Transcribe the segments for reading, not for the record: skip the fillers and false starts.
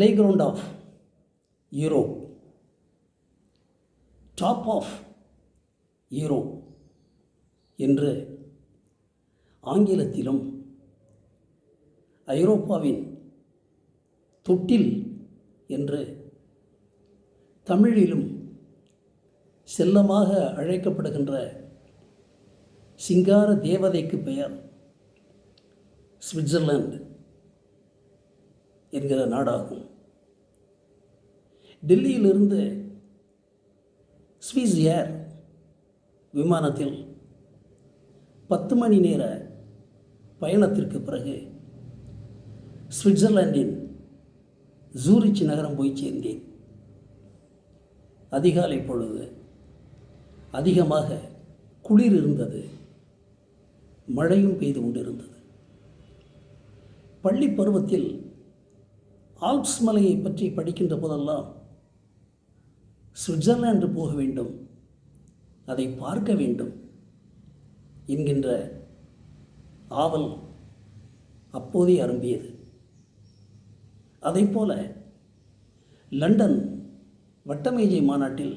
playground of Europe, top of Europe என்று ஆங்கிலத்திலும் ஐரோப்பாவின் தொட்டில் என்று தமிழிலும் செல்லமாக அழைக்கப்படுகின்ற சிங்கார தேவதைக்கு பெயர் சுவிட்சர்லாந்து என்கிற நாடாகும். டெல்லியிலிருந்து ஸ்விஸ் ஏர் விமானத்தில் 10 மணி நேர பயணத்திற்கு பிறகு சுவிட்சர்லாந்தின் ஜூரிச் நகரம் போய் சேர்ந்தேன். அதிகாலை பொழுது, அதிகமாக குளிர் இருந்தது, மழையும் பெய்து கொண்டிருந்தது. பள்ளி பருவத்தில் ஆல்ப்ஸ் மலையை பற்றி படிக்கின்ற போதெல்லாம் சுவிட்சர்லாந்து போக வேண்டும், அதை பார்க்க வேண்டும் என்கின்ற ஆவல் அப்போதே அரும்பியது. அதைப்போல லண்டன் வட்டமேஜை மாநாட்டில்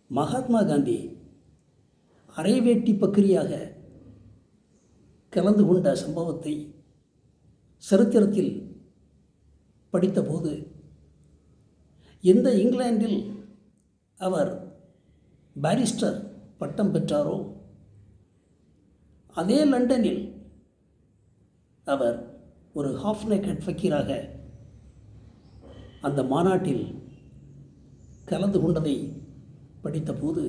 மகாத்மா காந்தி அரைவேட்டி பக்கிரியாக கலந்து கொண்ட சம்பவத்தை சரித்திரத்தில் படித்தபோது, எந்த இங்கிலாந்தில் அவர் பாரிஸ்டர் பட்டம் பெற்றாரோ அதே லண்டனில் அவர் ஒரு ஹாஃப் நேக்கட் ஃபக்கீராக அந்த மாநாட்டில் கலந்து கொண்டதை படித்தபோது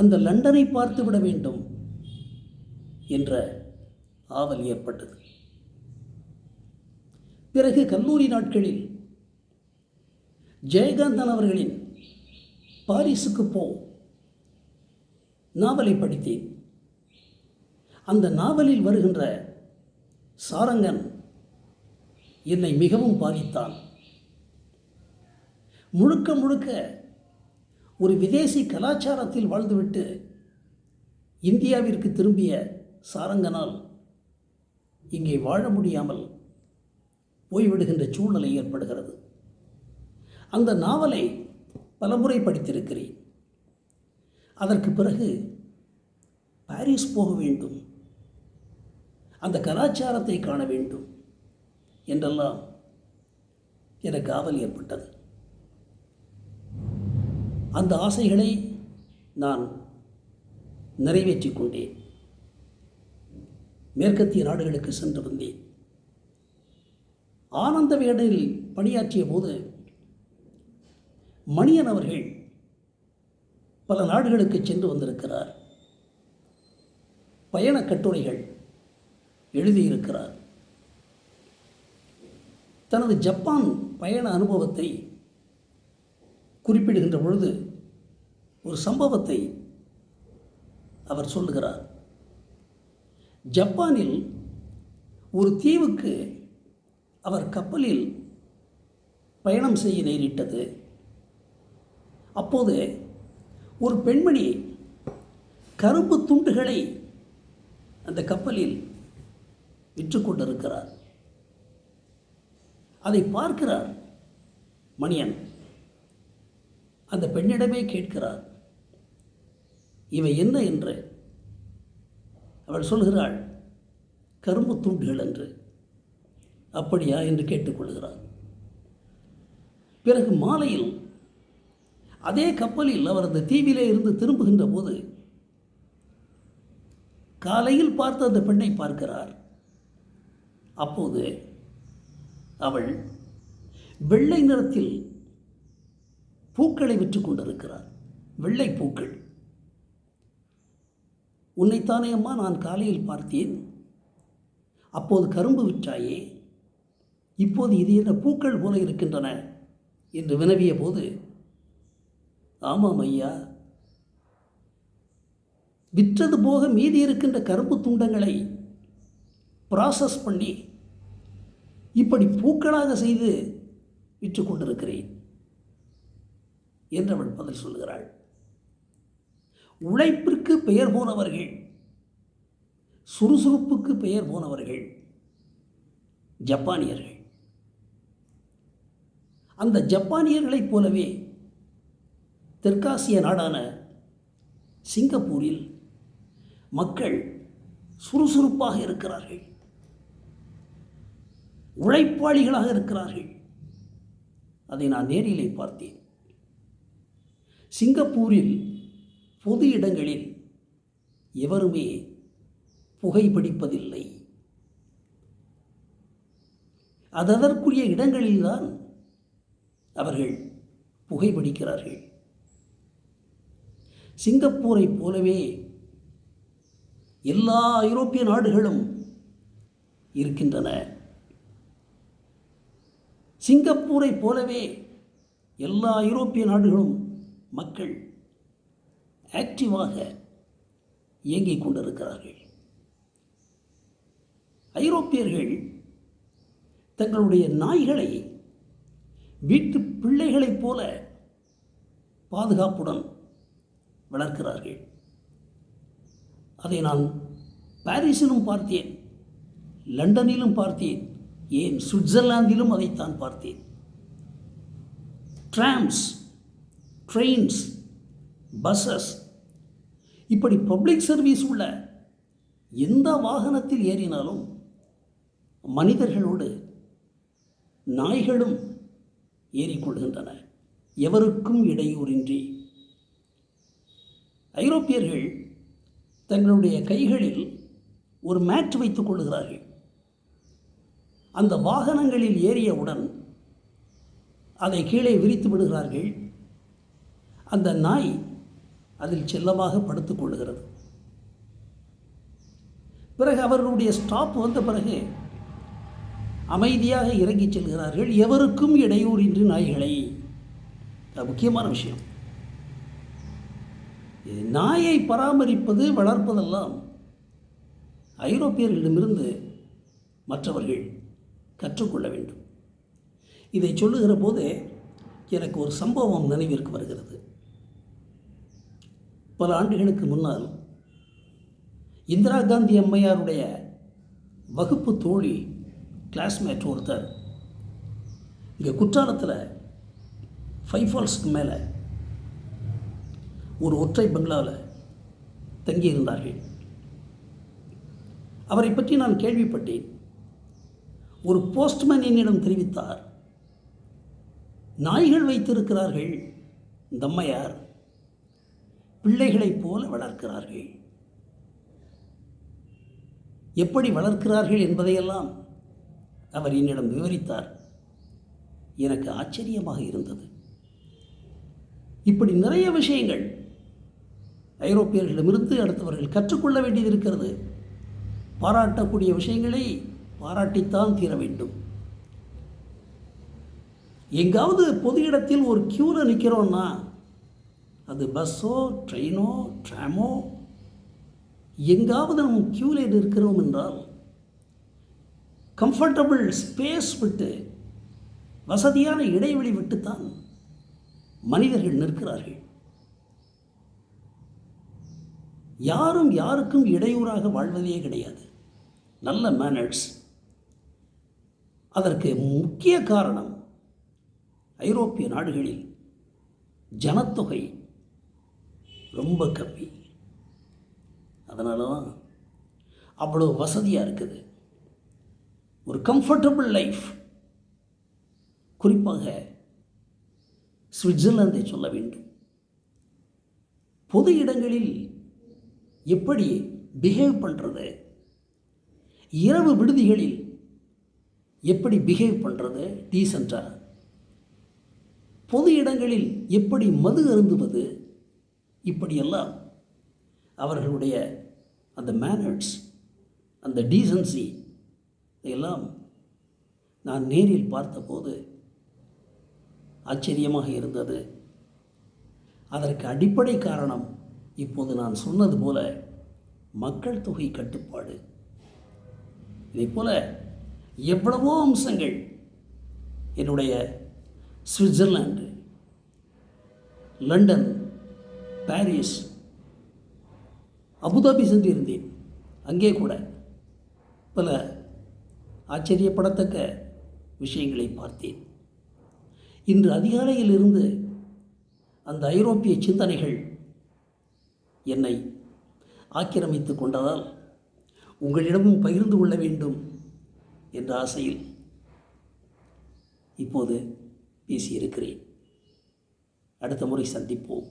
அந்த லண்டனை பார்த்து விட வேண்டும் என்ற ஆவல் ஏற்பட்டது. பிறகு கல்லூரி நாட்களில் ஜெயகாந்தன் அவர்களின் பாரிஸுக்கு போ நாவலை படித்தேன். அந்த நாவலில் வருகின்ற சாரங்கன் என்னை மிகவும் பாதித்தான். முழுக்க முழுக்க ஒரு விதேசி கலாச்சாரத்தில் வாழ்ந்துவிட்டு இந்தியாவிற்கு திரும்பிய சாரங்கனால் இங்கே வாழ முடியாமல் போய்விடுகின்ற சூழ்நிலை ஏற்படுகிறது. அந்த நாவலை பலமுறை படித்திருக்கிறேன். அதற்கு பிறகு பாரிஸ் போக வேண்டும், அந்த கலாச்சாரத்தை காண வேண்டும் என்றெல்லாம் எனக்கு ஆவல் ஏற்பட்டது. அந்த ஆசைகளை நான் நிறைவேற்றிக் கொண்டேன். மேற்கத்திய நாடுகளுக்கு சென்று வந்தேன். ஆனந்த விகடனில் பணியாற்றிய போது மணியன் அவர்கள் பல நாடுகளுக்கு சென்று வந்திருக்கிறார். பயண கட்டுரைகள் எழுதியிருக்கிறார். தனது ஜப்பான் பயண அனுபவத்தை குறிப்பிடுகின்ற பொழுது ஒரு சம்பவத்தை அவர் சொல்லுகிறார். ஜப்பானில் ஒரு தீவுக்கு அவர் கப்பலில் பயணம் செய்ய நேரிட்டது. அப்போது ஒரு பெண்மணி கரும்பு துண்டுகளை அந்த கப்பலில் விற்று கொண்டிருக்கிறார். அதை பார்க்கிறார் மணியன். அந்த பெண்ணிடமே கேட்கிறார், இவை என்ன என்று. அவள் சொல்கிறாள், கரும்பு துண்டுகள் என்று. அப்படியா என்று கேட்டுக்கொள்கிறார். பிறகு மாலையில் அதே கப்பலில் அவர் அந்த தீவிலே இருந்து திரும்புகின்ற போது காலையில் பார்த்த அந்த பெண்ணை பார்க்கிறார். அப்போது அவள் வெள்ளை நிறத்தில் பூக்களை விற்று கொண்டிருக்கிறார். வெள்ளை பூக்கள். உன்னைத்தானே அம்மா நான் காலையில் பார்த்தேன், அப்போது கரும்பு விற்றாயே, இப்போது இது என்ன பூக்கள் போல இருக்கின்றன என்று வினவிய போது, ஆமாம் ஐயா, விற்றது போக மீதி இருக்கின்ற கரும்பு துண்டங்களை ப்ராசஸ் பண்ணி இப்படி பூக்களாக செய்து விற்று கொண்டிருக்கிறேன் என்று அவள் பதில் சொல்கிறாள். உழைப்பிற்கு பெயர் போனவர்கள், சுறுசுறுப்புக்கு பெயர் போனவர்கள் ஜப்பானியர்கள். அந்த ஜப்பானியர்களைப் போலவே தெற்காசிய நாடான சிங்கப்பூரில் மக்கள் சுறுசுறுப்பாக இருக்கிறார்கள், உழைப்பாளிகளாக இருக்கிறார்கள். அதை நான் நேரிலே பார்த்தேன். சிங்கப்பூரில் பொது இடங்களில் எவருமே புகைப்பிடிப்பதில்லை. அதற்குரிய இடங்களில்தான் அவர்கள் புகைப்பிடிக்கிறார்கள். சிங்கப்பூரை போலவே எல்லா ஐரோப்பிய நாடுகளும் இருக்கின்றன. சிங்கப்பூரை போலவே எல்லா ஐரோப்பிய நாடுகளும் மக்கள் ஆக்டிவாக இயங்கிக் கொண்டிருக்கிறார்கள். ஐரோப்பியர்கள் தங்களுடைய நாய்களை வீட்டு பிள்ளைகளைப் போல பாதுகாப்புடன் வளர்க்கிறார்கள். அதை நான் பாரிஸிலும் பார்த்தேன், லண்டனிலும் பார்த்தேன், ஏன் சுவிட்சர்லாந்திலும் அதைத்தான் பார்த்தேன். ட்ராம்ஸ், ட்ரெயின்ஸ், பஸ்ஸஸ், இப்படி பப்ளிக் சர்வீஸ் உள்ள எந்த வாகனத்தில் ஏறினாலும் மனிதர்களோடு நாய்களும் ஏறிக்கொள்கின்றன, எவருக்கும் இடையூறின்றி. ஐரோப்பியர்கள் தங்களுடைய கைகளில் ஒரு மேட் வைத்துக் கொள்கிறார்கள். அந்த வாகனங்களில் ஏறியவுடன் அதை கீழே விரித்து விடுகிறார்கள். அந்த நாய் அதில் செல்லமாக படுத்துக் கொள்கிறது. பிறகு அவர்களுடைய ஸ்டாப் வந்த பிறகு அமைதியாக இறங்கி செல்கிறார்கள், எவருக்கும் இடையூறின்றி நாய்களை. அது முக்கியமான விஷயம். நாயை பராமரிப்பது, வளர்ப்பதெல்லாம் ஐரோப்பியர்களிடமிருந்து மற்றவர்கள் கற்றுக்கொள்ள வேண்டும். இதை சொல்லுகிற போது எனக்கு ஒரு சம்பவம் நினைவிற்கு வருகிறது. பல ஆண்டுகளுக்கு முன்னால் இந்திரா காந்தி அம்மையாருடைய வகுப்பு தோழி, கிளாஸ்மேட் ஒருத்தர் இங்கே குற்றாலத்தில் 5 ஃபால்ஸ்க்கு மேலே ஒரு ஒற்றை பங்களாவில் தங்கியிருந்தார்கள். அவரை பற்றி நான் கேள்விப்பட்டேன். ஒரு போஸ்ட்மேன் என்னிடம் தெரிவித்தார், நாய்கள் வைத்திருக்கிறார்கள், இந்த அம்மையார் பிள்ளைகளைப் போல வளர்க்கிறார்கள். எப்படி வளர்க்கிறார்கள் என்பதையெல்லாம் அவர் என்னிடம் விவரித்தார். எனக்கு ஆச்சரியமாக இருந்தது. இப்படி நிறைய விஷயங்கள் ஐரோப்பியர்களிடமிருந்து அடுத்தவர்கள் கற்றுக்கொள்ள வேண்டியது இருக்கிறது. பாராட்டக்கூடிய விஷயங்களை பாராட்டித்தான் தீர வேண்டும். எங்காவது பொது இடத்தில் ஒரு கியூவில் நிற்கிறோன்னா, அது பஸ்ஸோ ட்ரெயினோ ட்ராமோ, எங்காவது நம்ம கியூவில் இருக்கிறோம் என்றால் கம்ஃபர்டபுள் ஸ்பேஸ் விட்டு, வசதியான இடைவெளி விட்டுத்தான் மனிதர்கள் நிற்கிறார்கள். யாரும் யாருக்கும் இடையூறாக வாழ்வதே கிடையாது. நல்ல மேனர்ஸ். அதற்கு முக்கிய காரணம், ஐரோப்பிய நாடுகளில் ஜனத்தொகை ரொம்ப கம்மி. அதனால தான் அவ்வளோ வசதியாக இருக்குது. ஒரு கம்ஃபர்டபுள் லைஃப். குறிப்பாக சுவிட்சர்லாந்தை சொல்ல வேண்டும். பொது இடங்களில் எப்படி பிஹேவ் பண்ணுறது, இரவு விடுதிகளில் எப்படி பிஹேவ் பண்ணுறது டீசெண்டாக, பொது இடங்களில் எப்படி மது அருந்துவது, இப்படியெல்லாம் அவர்களுடைய அந்த மேனர்ஸ், அந்த டீசன்சி இதெல்லாம் நான் நேரில் பார்த்தபோது ஆச்சரியமாக இருந்தது. அதற்கு அடிப்படை காரணம் இப்போது நான் சொன்னது போல மக்கள் தொகை கட்டுப்பாடு. இதைப் போல எவ்வளவோ அம்சங்கள் என்னுடைய சுவிட்சர்லாந்து, லண்டன், பாரிஸ், அபுதாபி சென்றிருந்தேன். அங்கே கூட பல ஆச்சரியப்படத்தக்க விஷயங்களை பார்த்தேன். இன்று அதிகாலையிலிருந்து அந்த ஐரோப்பிய சிந்தனைகள் என்னை ஆக்கிரமித்து கொண்டதால் உங்களிடமும் பகிர்ந்து கொள்ள வேண்டும் என்ற ஆசையில் இப்போது பேசியிருக்கிறேன். அடுத்த முறை சந்திப்போம்.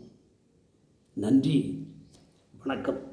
நன்றி, வணக்கம்.